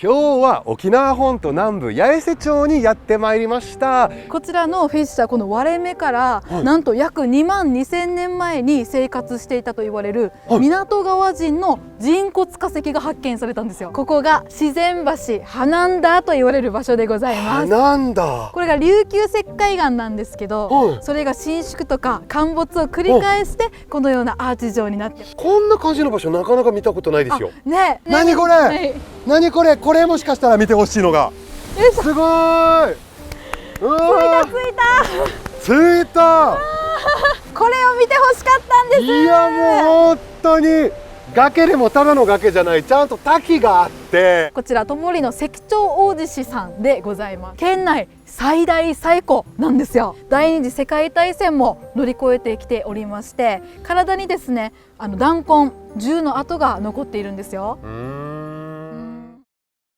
今日は沖縄本島南部八重瀬町にやってまいりました。こちらのフィッシャー、この割れ目から、なんと約2万2000年前に生活していたと言われる港川人の人骨化石が発見されたんですよ。ここが自然橋ハナンダと言われる場所でございます。なんだ。これが琉球石灰岩なんですけど、それが伸縮とか陥没を繰り返してこのようなアーチ状になって、こんな感じの場所なかなか見たことないですよ。ね、何これ、はい、何これ、これもしかしたら見てほしいのが、すごい。ついたこれを見てほしかったんです。いや、もう本当に崖でもただの崖じゃない、ちゃんと滝があって、こちら戸森の石彫大獅子さんでございます。県内最大最古なんですよ。第二次世界大戦も乗り越えてきておりまして、体にですね弾痕銃の跡が残っているんですよ。